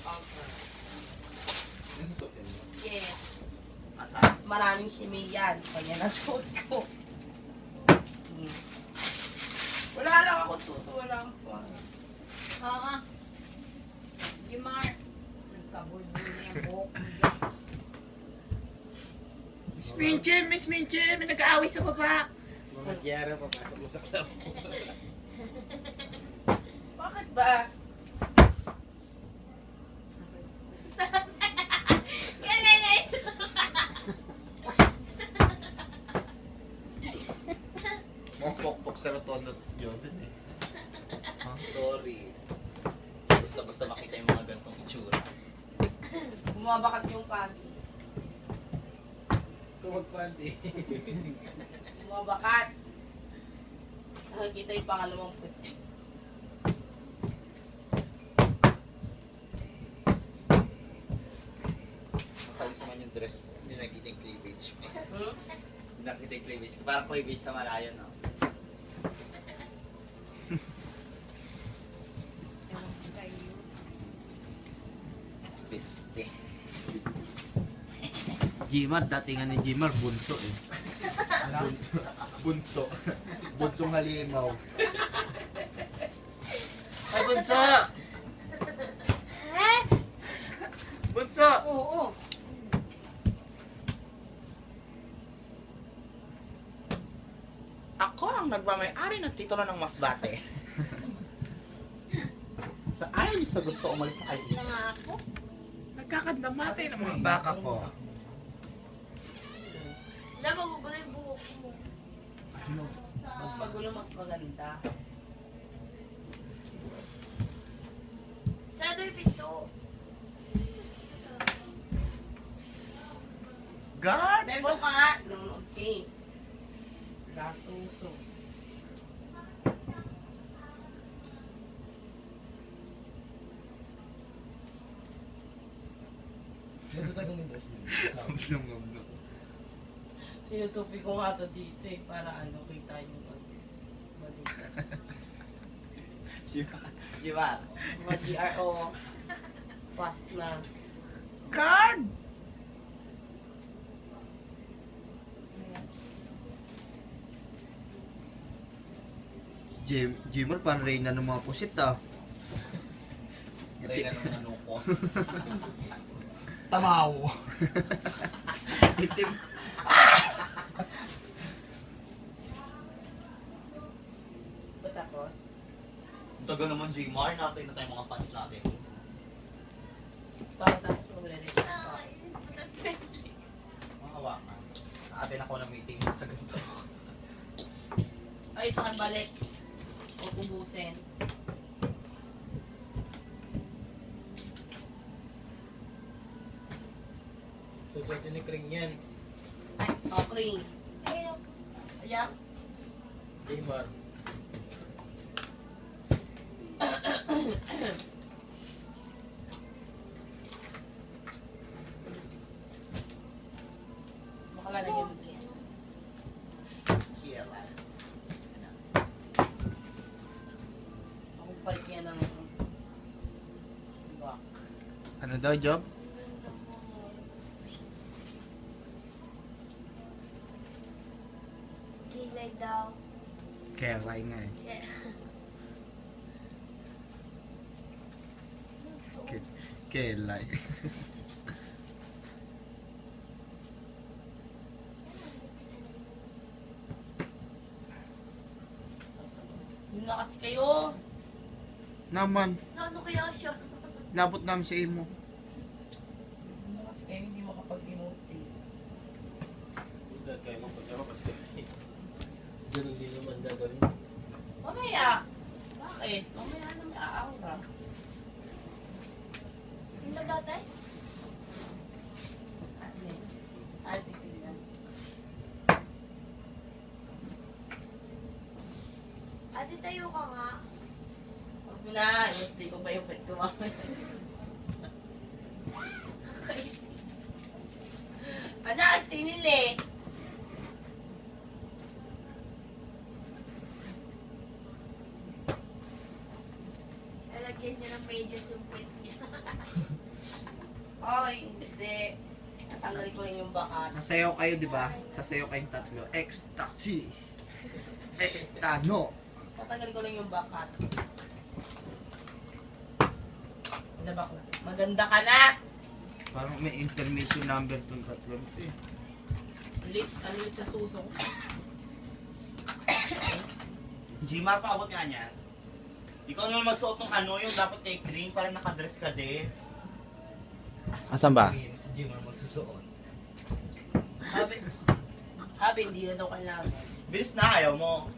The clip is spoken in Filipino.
Conquer. Nasusutin mo? Yes. Asan? Maraming shimmy yan. Kaya nasuot ko. Wala lang ako wala akong pa. Oo. Jimar. Nagkabulbul niya ang buhok mo. Miss Minche, may nag-aaway sa baba. Mga Kiara, papasok mo sa club. Bakit ba? Mokpok sa rotondo sa Jordan eh. Sorry. Basta makita yung mga gantong itsura. Bumabakat yung panty. Kumagpanti. Bumabakat. Nakikita yung pangalawang puti. Makalis naman yung dress mo. Hindi nakita yung cleavage ko. Hmm? Hindi nakita yung cleavage ko. Parang cleavage sa malayo, no? Ewan ko sa iyo. Piste. Jimar, datingan ni Jimar, bunso eh. Bunso. Bunsong halimaw. Ay, bunso! Bunso! Oo. Ako ang nagmamay-ari ng titulo ng Masbate. Sa ayaw niyo sa gusto umalis sa kayo. Na nga ako. Nagkakandamate ng mga baka ko. Wala, magugulo yung buhok mo. Mas magulo, mas maganda. Saan yung pinto? God! Bebo ka nga. Okay. Gatuso. Sino tagang yung dress mo? Sinutupi ko nga to dito eh. Para ano, kita yung balita. Jiwa. Mga GRO. Pasok na. God! Jimar, parang reyna ng mga pusit ah. Reyna ng manukos. Tamaw! Itim. Ba't ako? Ang tagal naman, Jmar. Nakatay na tayo mga fans natin. Para tapos magre-reach ako. Mga hawakan. Nakatin ako ng meeting sa ganito. Ay, saan balik? O ubusin. Susutin ni Kring yan. Ay, okay. Ayan. Jmar. Makalala yun. Kiela. Ako palit niya ng back. Ano daw, job? Kilay daw. Kelay nga eh. Kelay. Yun na kasi kayo. Naman, Ano kaya siya? labot namin sa imo. Yun na kasi kayo hindi makapag-emote. Dahil kayo magpagkakas kayo. Ganun din naman gagawin. Mamaya. Bakit? Mamaya na may aawra. Tingnan dati? Ate. Ate, tingnan. Ate, tayo ka nga. Huwag mo na. Honestly ko ba yung pet ko mamaya? Ano kasi nila eh? Lalagyan niya ng medyas yung pet niya. Ay, hindi. Tatanggalin ko lang yung bakat. Sasayaw kayo, di ba? Sasayaw kayong tatlo. Ecstasy. Extano. Tatanggalin ko lang yung bakat. Ano ba ko? Maganda ka na! Parang may information number tong tatlo. Ulit, ano ulit sa suso ko? Gmar, paabot nga niyan. Ikaw naman magsuot ng ano, yung dapat kay Kring, para nakadress ka din. Asan ba? Si Gmar magsusuot. Habi, hindi na daw kailangan. Bilis na, ayaw mo.